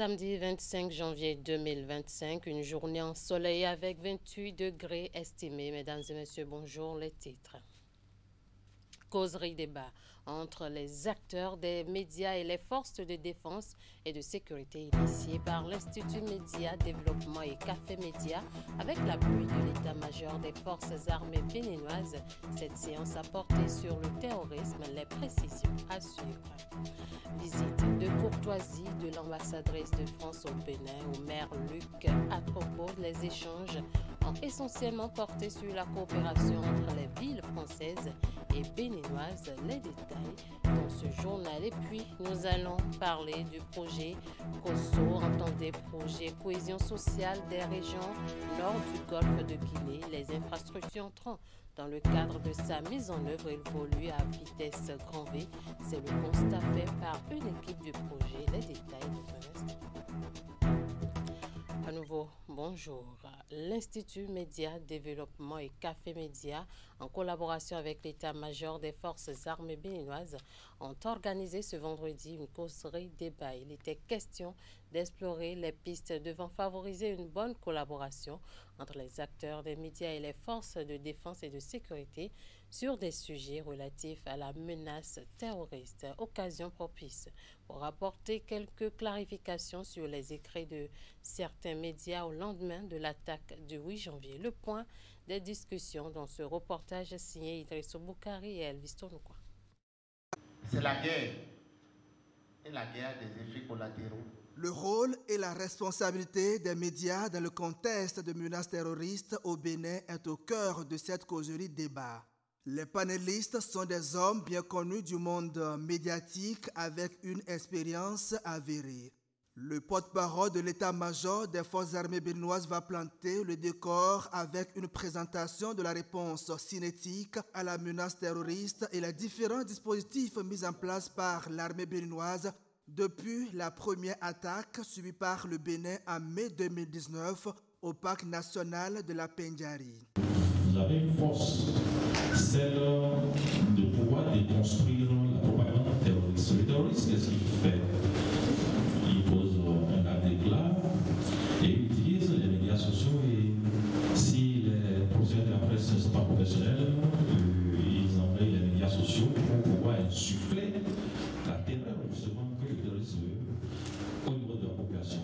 Samedi 25 janvier 2025, une journée ensoleillée avec 28 degrés estimés. Mesdames et messieurs, bonjour, les titres. Causerie débat entre les acteurs des médias et les forces de défense et de sécurité initiée par l'Institut Média Développement et Café Média avec l'appui de l'état-major des forces armées béninoises. Cette séance a porté sur le terrorisme, les précisions à suivre. Visite de courtoisie de l'ambassadrice de France au Bénin au maire Luc à propos des échanges ont essentiellement porté sur la coopération entre les villes françaises et béninoises. Les détails dans ce journal. Et puis, nous allons parler du projet COSO, entendez projet cohésion sociale des régions nord du golfe de Guinée. Les infrastructures entrant dans le cadre de sa mise en œuvre évoluent à vitesse grand V. C'est le constat fait par une équipe du projet. Les détails dans un instant. À nouveau, bonjour. L'Institut Média Développement et Café Média, en collaboration avec l'état-major des forces armées béninoises, ont organisé ce vendredi une causerie débat. Il était question d'explorer les pistes devant favoriser une bonne collaboration entre les acteurs des médias et les forces de défense et de sécurité sur des sujets relatifs à la menace terroriste. Occasion propice pour apporter quelques clarifications sur les écrits de certains médias au lendemain de l'attaque du 8 janvier. Le point des discussions dans ce reportage signé Idrisso Boukari et Elvis Tonoukoua. C'est la guerre et la guerre des effets collatéraux. Le rôle et la responsabilité des médias dans le contexte de menaces terroristes au Bénin est au cœur de cette causerie débat. Les panélistes sont des hommes bien connus du monde médiatique avec une expérience avérée. Le porte-parole de l'état-major des forces armées béninoises va planter le décor avec une présentation de la réponse cinétique à la menace terroriste et les différents dispositifs mis en place par l'armée béninoise depuis la première attaque subie par le Bénin en mai 2019 au parc national de la Pendjari. Vous avez une force, celle de pouvoir déconstruire la propagande terroriste. Le terroriste, qu'est-ce qu'il fait? Il pose un acte d'éclat et il utilise les médias sociaux et si les professionnels de la presse ne sont pas professionnels, ils envoient les médias sociaux pour pouvoir insuffler la terreur justement que le terroriste veut au niveau de la population.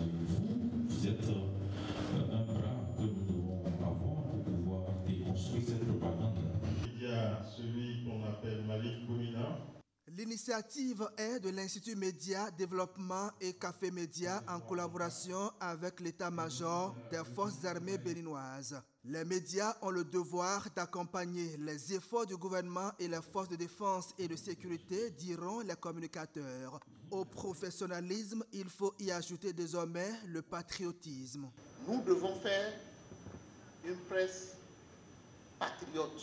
Vous êtes un bras que nous devons avoir pour pouvoir déconstruire cette propagande. Il y a celui qu'on appelle Malik Boumina. L'initiative est de l'Institut Média Développement et Café Média en collaboration avec l'état-major des forces armées béninoises. Les médias ont le devoir d'accompagner les efforts du gouvernement et les forces de défense et de sécurité, diront les communicateurs. Au professionnalisme, il faut y ajouter désormais le patriotisme. Nous devons faire une presse patriote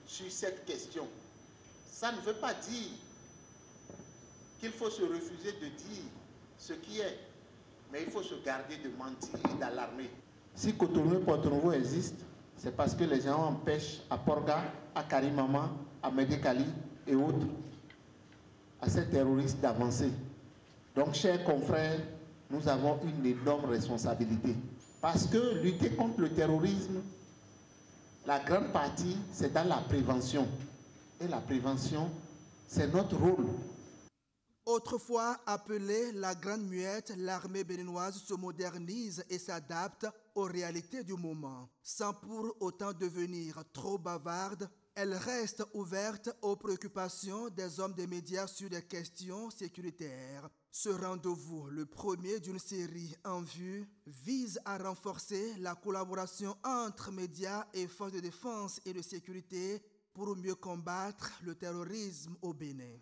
sur cette question. Ça ne veut pas dire qu'il faut se refuser de dire ce qui est, mais il faut se garder de mentir et d'alarmer. Si Cotonou et Porto Novo existent, c'est parce que les gens empêchent à Porga, à Karimama, à Medekali et autres, à ces terroristes d'avancer. Donc, chers confrères, nous avons une énorme responsabilité. Parce que lutter contre le terrorisme, la grande partie, c'est dans la prévention. Et la prévention, c'est notre rôle. Autrefois appelée la Grande Muette, l'armée béninoise se modernise et s'adapte aux réalités du moment. Sans pour autant devenir trop bavarde, elle reste ouverte aux préoccupations des hommes des médias sur des questions sécuritaires. Ce rendez-vous, le premier d'une série en vue, vise à renforcer la collaboration entre médias et forces de défense et de sécurité pour mieux combattre le terrorisme au Bénin.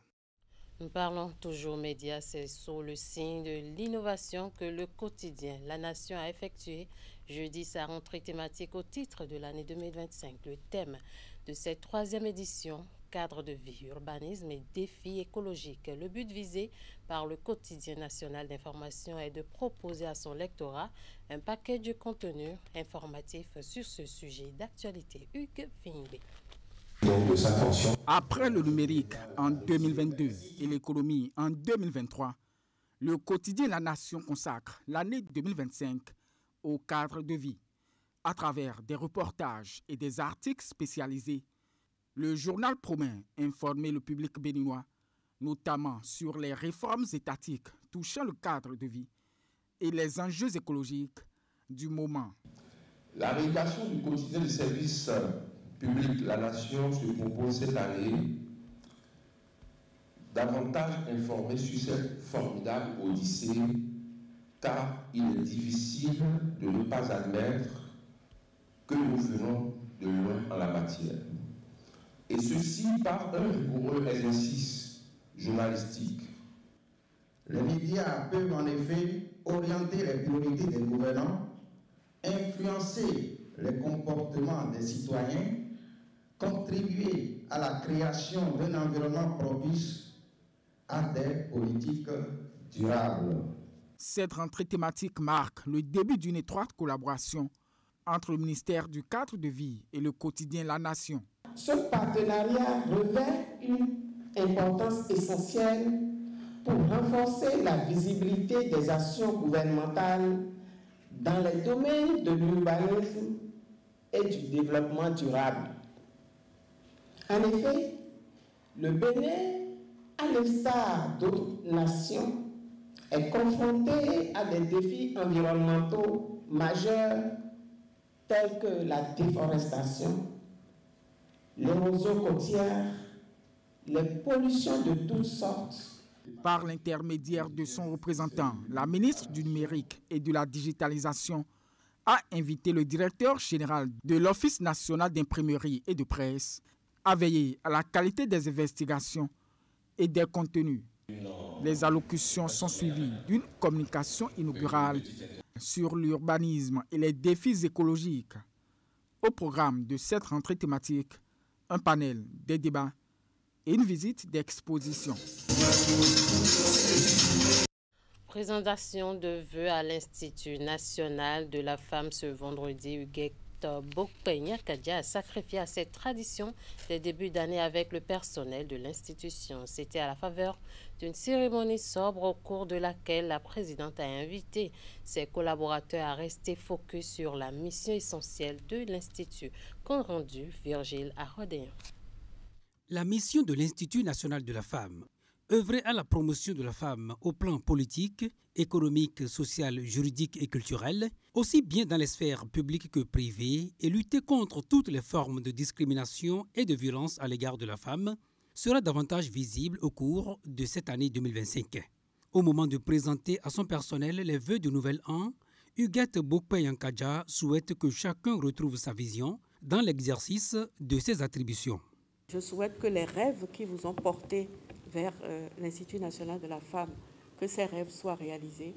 Nous parlons toujours médias, c'est sous le signe de l'innovation que le quotidien La Nation a effectué jeudi sa rentrée thématique au titre de l'année 2025. Le thème de cette troisième édition, cadre de vie, urbanisme et défis écologiques. Le but visé par le quotidien national d'information est de proposer à son lectorat un paquet de contenus informatifs sur ce sujet d'actualité. Hugues Fingbe. Après le numérique en 2022 et l'économie en 2023, Le quotidien La Nation consacre l'année 2025 au cadre de vie. À travers des reportages et des articles spécialisés, le journal promet informer le public béninois, notamment sur les réformes étatiques touchant le cadre de vie et les enjeux écologiques du moment. La rédaction du quotidien de service public La Nation se propose cette année davantage informer sur cette formidable odyssée, car il est difficile de ne pas admettre que nous venons de loin en la matière. Et ceci par un rigoureux exercice journalistique. Les médias peuvent en effet orienter les priorités des gouvernants, influencer les comportements des citoyens, contribuer à la création d'un environnement propice à des politiques durables. Cette rentrée thématique marque le début d'une étroite collaboration entre le ministère du Cadre de vie et le quotidien La Nation. Ce partenariat revêt une importance essentielle pour renforcer la visibilité des actions gouvernementales dans les domaines de l'urbanisme et du développement durable. En effet, le Bénin, à l'instar d'autres nations, est confronté à des défis environnementaux majeurs tels que la déforestation, l'érosion côtière, les pollutions de toutes sortes. Par l'intermédiaire de son représentant, la ministre du Numérique et de la Digitalisation a invité le directeur général de l'Office national d'imprimerie et de presse à veiller à la qualité des investigations et des contenus. Les allocutions sont suivies d'une communication inaugurale sur l'urbanisme et les défis écologiques. Au programme de cette rentrée thématique, un panel, des débats et une visite d'exposition. Présentation de vœux à l'Institut national de la femme ce vendredi. Huguette Bokpenya Kadia a sacrifié à cette tradition des débuts d'année avec le personnel de l'institution. C'était à la faveur d'une cérémonie sobre au cours de laquelle la présidente a invité ses collaborateurs à rester focus sur la mission essentielle de l'Institut. Compte rendu, Virgile Arodéen. La mission de l'Institut national de la femme, œuvrer à la promotion de la femme au plan politique, économique, social, juridique et culturel, aussi bien dans les sphères publiques que privées, et lutter contre toutes les formes de discrimination et de violence à l'égard de la femme, sera davantage visible au cours de cette année 2025. Au moment de présenter à son personnel les vœux du nouvel an, Huguette Bokpenya Kadia souhaite que chacun retrouve sa vision dans l'exercice de ses attributions. Je souhaite que les rêves qui vous ont porté vers l'Institut national de la femme, que ces rêves soient réalisés,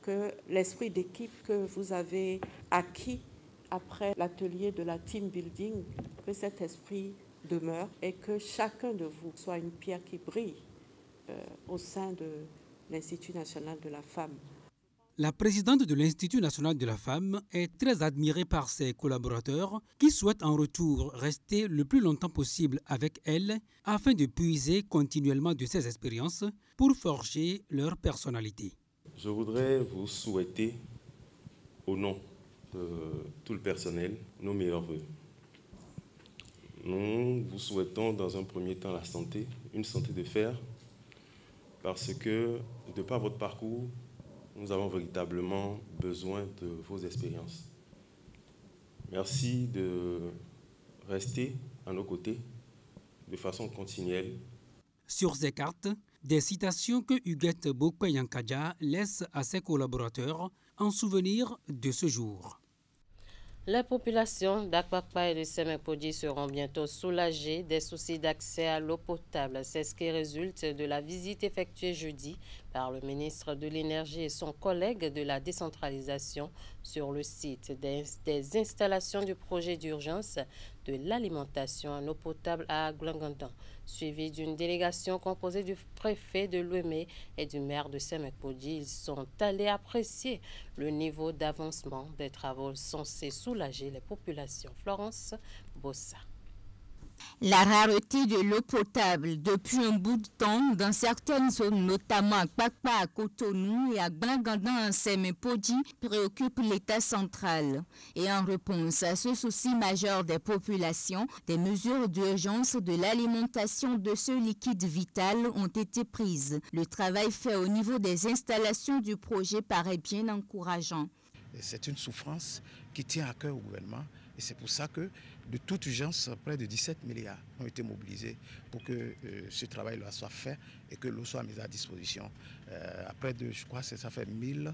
que l'esprit d'équipe que vous avez acquis après l'atelier de la team building, que cet esprit demeure et que chacun de vous soit une pierre qui brille au sein de l'Institut national de la femme. La présidente de l'Institut national de la femme est très admirée par ses collaborateurs qui souhaitent en retour rester le plus longtemps possible avec elle afin de puiser continuellement de ses expériences pour forger leur personnalité. Je voudrais vous souhaiter, au nom de tout le personnel, nos meilleurs vœux. Nous vous souhaitons dans un premier temps la santé, une santé de fer, parce que de par votre parcours, nous avons véritablement besoin de vos expériences. Merci de rester à nos côtés de façon continuelle. Sur ces cartes, des citations que Huguette Bokpenya Kadia laisse à ses collaborateurs en souvenir de ce jour. Les populations d'Akpakpa et de Semekpodi seront bientôt soulagées des soucis d'accès à l'eau potable. C'est ce qui résulte de la visite effectuée jeudi par le ministre de l'Énergie et son collègue de la décentralisation sur le site des installations du projet d'urgence de l'alimentation en eau potable à Glangandan, suivi d'une délégation composée du préfet de Louémé et du maire de Semekpodi. Ils sont allés apprécier le niveau d'avancement des travaux censés soulager les populations. Florence Bossa. La rareté de l'eau potable depuis un bout de temps dans certaines zones, notamment à Kpakpa, à Cotonou et à Gbangandan en Semenpodji, préoccupe l'État central. Et en réponse à ce souci majeur des populations, des mesures d'urgence de l'alimentation de ce liquide vital ont été prises. Le travail fait au niveau des installations du projet paraît bien encourageant. C'est une souffrance qui tient à cœur au gouvernement et c'est pour ça que de toute urgence, près de 17 milliards ont été mobilisés pour que ce travail-là soit fait et que l'eau soit mise à disposition. Après, je crois que ça fait 1000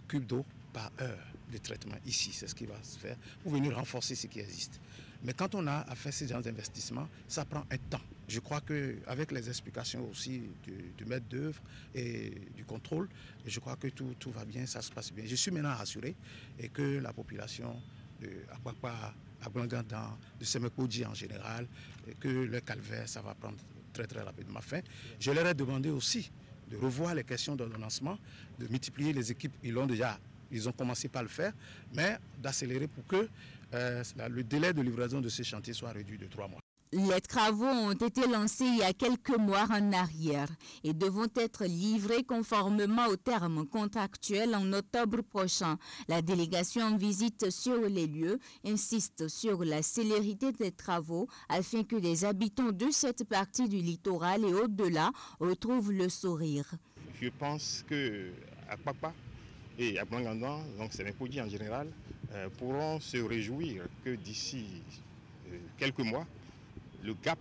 cubes d'eau par heure de traitement ici. C'est ce qui va se faire pour venir renforcer ce qui existe. Mais quand on a à faire ces genres d'investissements, ça prend un temps. Je crois qu'avec les explications aussi du maître d'œuvre et du contrôle, je crois que tout va bien, ça se passe bien. Je suis maintenant rassuré et que la population de Akpakpa, à Gbangandan, de Semenpodji en général, et que le calvaire, ça va prendre très très rapidement fin. Je leur ai demandé aussi de revoir les questions d'ordonnancement, de multiplier les équipes, ils ont commencé par le faire, mais d'accélérer pour que le délai de livraison de ces chantiers soit réduit de 3 mois. Les travaux ont été lancés il y a quelques mois en arrière et devront être livrés conformément aux termes contractuels en octobre prochain. La délégation en visite sur les lieux insiste sur la célérité des travaux afin que les habitants de cette partie du littoral et au-delà retrouvent le sourire. Je pense qu'à Kpakpa et à Gbangandan, donc Semenpodji en général, pourront se réjouir que d'ici quelques mois, le gap,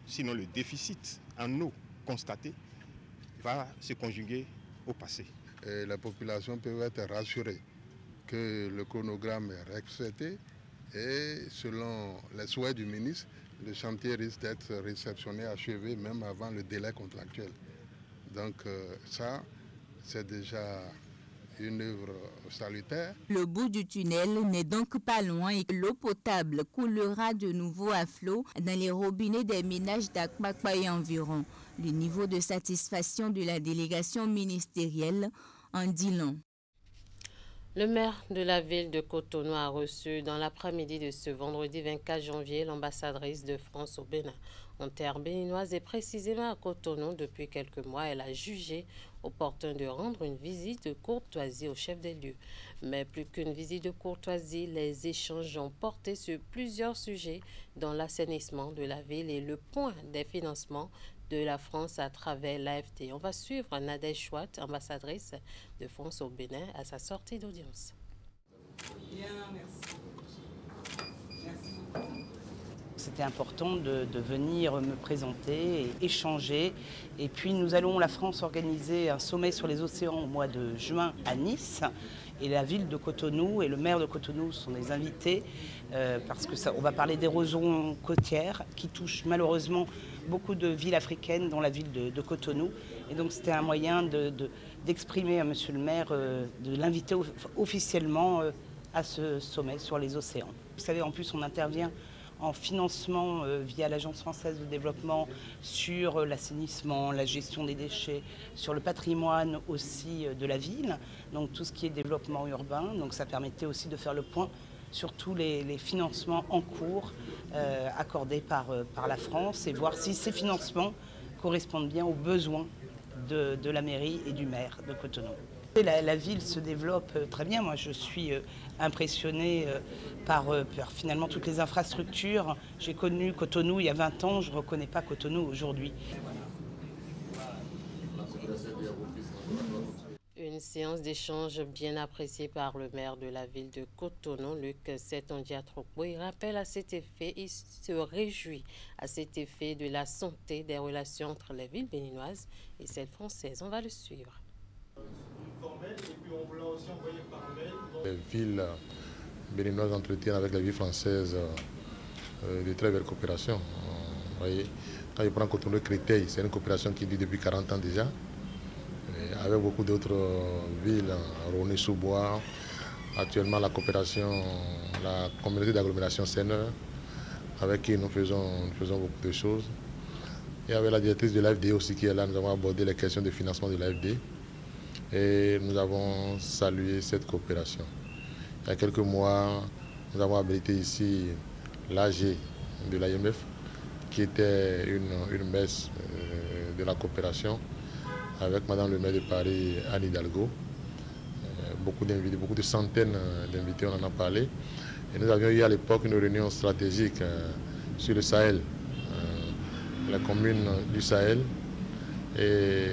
sinon le déficit en eau constaté, va se conjuguer au passé. Et la population peut être rassurée que le chronogramme est respecté et selon les souhaits du ministre, le chantier risque d'être réceptionné, achevé même avant le délai contractuel. Donc ça, c'est déjà une œuvre salutaire. Le bout du tunnel n'est donc pas loin et l'eau potable coulera de nouveau à flot dans les robinets des ménages d'Akpakpa et environ. Le niveau de satisfaction de la délégation ministérielle en dit long. Le maire de la ville de Cotonou a reçu dans l'après-midi de ce vendredi 24 janvier l'ambassadrice de France au Bénin. En terre béninoise et précisément à Cotonou, depuis quelques mois, elle a jugé opportun de rendre une visite de courtoisie au chef des lieux. Mais plus qu'une visite de courtoisie, les échanges ont porté sur plusieurs sujets, dont l'assainissement de la ville et le point des financements de la France à travers l'AFD. On va suivre Nadège Chouat, ambassadrice de France au Bénin, à sa sortie d'audience. Bien, merci. Merci beaucoup. C'était important de venir me présenter et échanger. Et puis nous allons, la France, organiser un sommet sur les océans au mois de juin à Nice. Et la ville de Cotonou et le maire de Cotonou sont des invités parce qu'on va parler d'érosion côtière qui touche malheureusement beaucoup de villes africaines, dont la ville de Cotonou. Et donc c'était un moyen d'exprimer à monsieur le maire, de l'inviter officiellement à ce sommet sur les océans. Vous savez, en plus on intervient en financement via l'Agence française de développement sur l'assainissement, la gestion des déchets, sur le patrimoine aussi de la ville, donc tout ce qui est développement urbain. Donc ça permettait aussi de faire le point sur tous les financements en cours accordés par la France et voir si ces financements correspondent bien aux besoins de la mairie et du maire de Cotonou. La ville se développe très bien. Moi, je suis impressionnée par finalement toutes les infrastructures. J'ai connu Cotonou il y a 20 ans, je ne reconnais pas Cotonou aujourd'hui. Une séance d'échange bien appréciée par le maire de la ville de Cotonou, Luc Setondiatropo. Il rappelle à cet effet, il se réjouit à cet effet de la santé des relations entre les villes béninoises et celles françaises. On va le suivre. Les villes béninoises entretiennent avec les villes françaises de très belles coopérations. Vous voyez, quand je prends Cotonou Créteil, c'est une coopération qui dure depuis 40 ans déjà. Et avec beaucoup d'autres villes, Rosny-sous-Bois, actuellement la coopération, la communauté d'agglomération Seineur, avec qui nous faisons beaucoup de choses. Et avec la directrice de l'AFD aussi qui est là, nous avons abordé les questions de financement de l'AFD. Et nous avons salué cette coopération. Il y a quelques mois, nous avons habilité ici l'AG de l'IMF, qui était une messe de la coopération avec Madame le maire de Paris, Anne Hidalgo. Beaucoup d'invités, beaucoup de centaines d'invités, on en a parlé. Et nous avions eu à l'époque une réunion stratégique sur le Sahel, la commune du Sahel et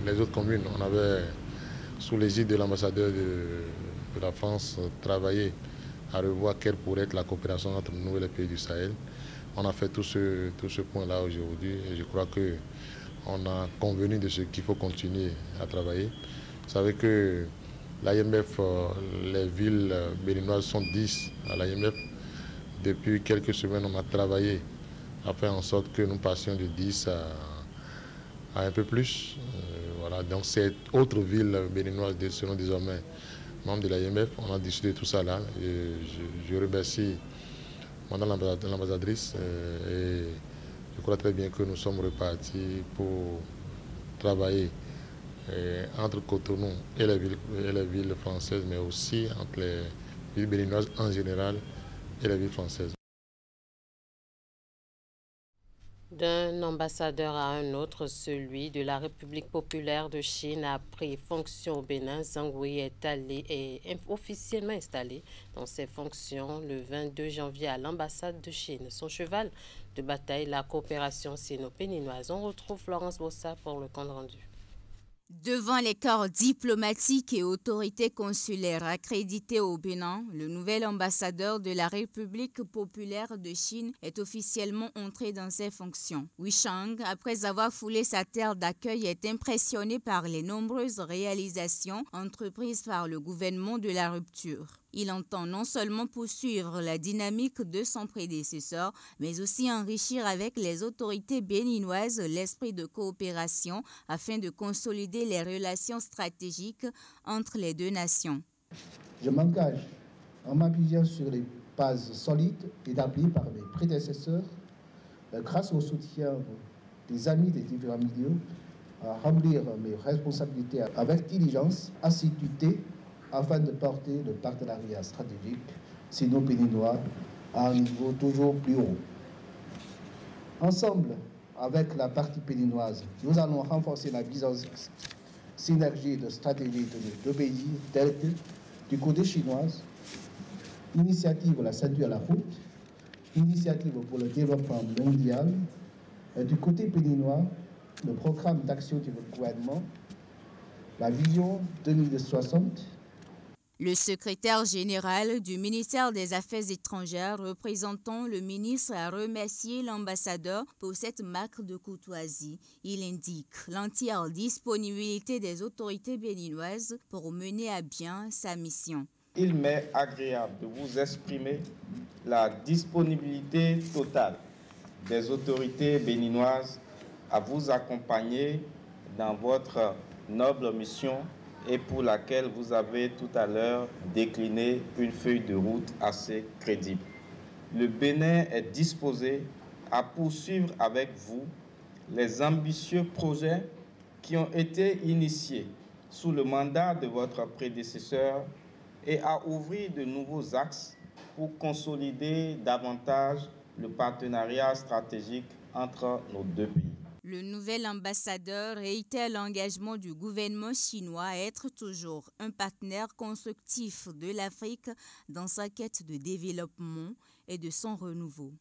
les autres communes. On avait, sous l'égide de l'ambassadeur de la France, travaillé à revoir quelle pourrait être la coopération entre nous et les pays du Sahel. On a fait tout ce point-là aujourd'hui et je crois qu'on a convenu de ce qu'il faut continuer à travailler. Vous savez que l'IMF, les villes béninoises sont 10 à l'IMF. Depuis quelques semaines, on a travaillé à faire en sorte que nous passions de 10 à un peu plus. Voilà. Donc cette autre ville béninoise seront désormais membres de l'IMF. On a discuté de tout ça là. Et je remercie Madame l'ambassadrice et je crois très bien que nous sommes repartis pour travailler entre Cotonou et les villes françaises, mais aussi entre les villes béninoises en général et les villes françaises. D'un ambassadeur à un autre, celui de la République populaire de Chine a pris fonction au Bénin. Zhang Wei est officiellement installé dans ses fonctions le 22 janvier à l'ambassade de Chine. Son cheval de bataille, la coopération sino-béninoise. On retrouve Florence Bossa pour le compte rendu. Devant les corps diplomatiques et autorités consulaires accréditées au Bénin, le nouvel ambassadeur de la République populaire de Chine est officiellement entré dans ses fonctions. Wei Shang, après avoir foulé sa terre d'accueil, est impressionné par les nombreuses réalisations entreprises par le gouvernement de la rupture. Il entend non seulement poursuivre la dynamique de son prédécesseur, mais aussi enrichir avec les autorités béninoises l'esprit de coopération afin de consolider les relations stratégiques entre les deux nations. Je m'engage en m'appuyant sur les bases solides établies par mes prédécesseurs, grâce au soutien des amis des différents milieux, à remplir mes responsabilités avec diligence, assiduité, afin de porter le partenariat stratégique sino-béninois à un niveau toujours plus haut. Ensemble, avec la partie béninoise, nous allons renforcer la vision synergie de stratégie de nos deux pays, tels que du côté chinois, initiative la ceinture à la route, initiative pour le développement mondial, et du côté béninois, le programme d'action du gouvernement, la vision 2060. Le secrétaire général du ministère des Affaires étrangères représentant le ministre a remercié l'ambassadeur pour cette marque de courtoisie. Il indique l'entière disponibilité des autorités béninoises pour mener à bien sa mission. Il m'est agréable de vous exprimer la disponibilité totale des autorités béninoises à vous accompagner dans votre noble mission et pour laquelle vous avez tout à l'heure décliné une feuille de route assez crédible. Le Bénin est disposé à poursuivre avec vous les ambitieux projets qui ont été initiés sous le mandat de votre prédécesseur et à ouvrir de nouveaux axes pour consolider davantage le partenariat stratégique entre nos deux pays. Le nouvel ambassadeur réitère l'engagement du gouvernement chinois à être toujours un partenaire constructif de l'Afrique dans sa quête de développement et de son renouveau.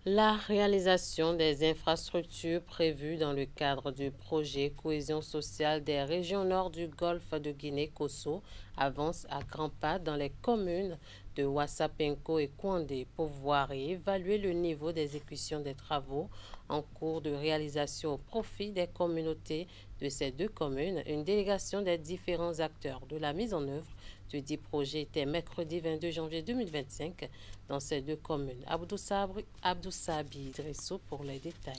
La réalisation des infrastructures prévues dans le cadre du projet Cohésion sociale des régions nord du golfe de Guinée-Kosso avance à grands pas dans les communes de Wassapenko et Kouandé pour voir et évaluer le niveau d'exécution des travaux en cours de réalisation au profit des communautés de ces deux communes. Une délégation des différents acteurs de la mise en œuvre du dit projet était mercredi 22 janvier 2025 dans ces deux communes. Abdou Sabi Idrissou pour les détails.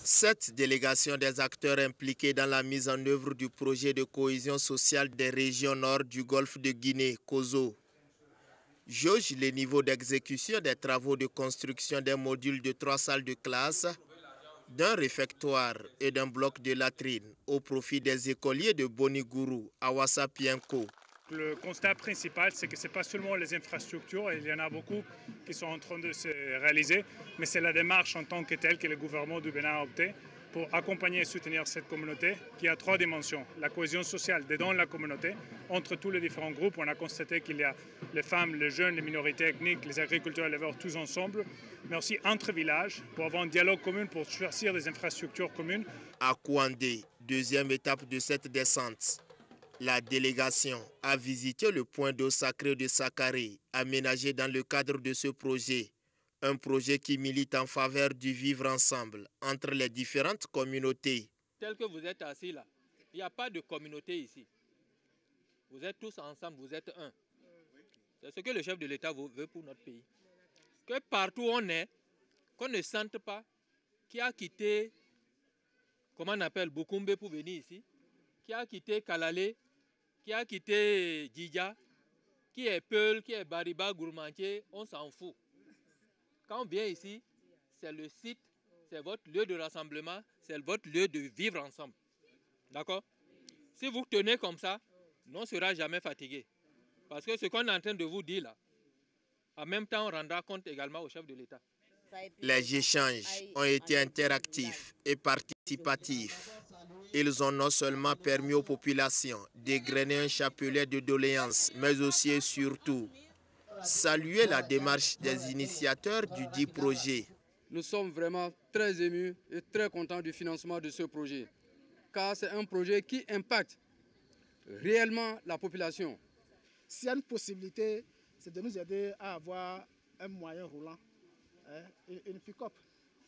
Cette délégation des acteurs impliqués dans la mise en œuvre du projet de cohésion sociale des régions nord du golfe de Guinée, Kozo, jauge les niveaux d'exécution des travaux de construction d'un module de 3 salles de classe, d'un réfectoire et d'un bloc de latrine au profit des écoliers de Boniguru à Wassapienko le constat principal, c'est que ce n'est pas seulement les infrastructures, il y en a beaucoup qui sont en train de se réaliser, mais c'est la démarche en tant que telle que le gouvernement du Bénin a opté pour accompagner et soutenir cette communauté qui a 3 dimensions. La cohésion sociale dedans la communauté, entre tous les différents groupes. On a constaté qu'il y a les femmes, les jeunes, les minorités ethniques, les agriculteurs et les éleveurs tous ensemble, mais aussi entre villages pour avoir un dialogue commun, pour choisir des infrastructures communes. À Kouandé, deuxième étape de cette descente, la délégation a visité le point d'eau sacré de Sakaré, aménagé dans le cadre de ce projet. Un projet qui milite en faveur du vivre ensemble entre les différentes communautés. Tel que vous êtes assis là, il n'y a pas de communauté ici. Vous êtes tous ensemble, vous êtes un. C'est ce que le chef de l'État veut pour notre pays. Que partout où on est, qu'on ne sente pas qui a quitté, comment on appelle, Bukumbe pour venir ici, qui a quitté Kalalé, qui a quitté Djidja, qui est Peul, qui est Bariba, Gourmandier, on s'en fout. Quand on vient ici, c'est le site, c'est votre lieu de rassemblement, c'est votre lieu de vivre ensemble. D'accord? Si vous tenez comme ça, on ne sera jamais fatigué. Parce que ce qu'on est en train de vous dire là, en même temps, on rendra compte également au chef de l'État. Les échanges ont été interactifs et participatifs. Ils ont non seulement permis aux populations d'égrener un chapelet de doléances, mais aussi et surtout saluer la démarche des initiateurs du dit projet. Nous sommes vraiment très émus et très contents du financement de ce projet, car c'est un projet qui impacte réellement la population. S'il y a une possibilité, c'est de nous aider à avoir un moyen roulant, une pick-up,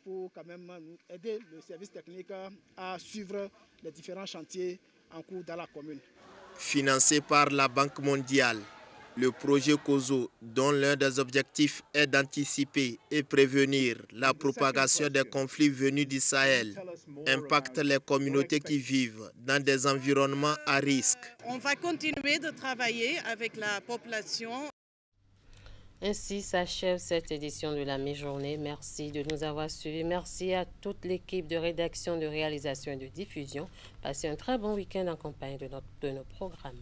pour quand même aider le service technique à suivre les différents chantiers en cours dans la commune. Financé par la Banque mondiale, le projet COSO, dont l'un des objectifs est d'anticiper et prévenir la propagation des conflits venus du Sahel, impacte les communautés qui vivent dans des environnements à risque. On va continuer de travailler avec la population. Ainsi s'achève cette édition de la mi-journée. Merci de nous avoir suivis. Merci à toute l'équipe de rédaction, de réalisation et de diffusion. Passez un très bon week-end en compagnie de nos programmes.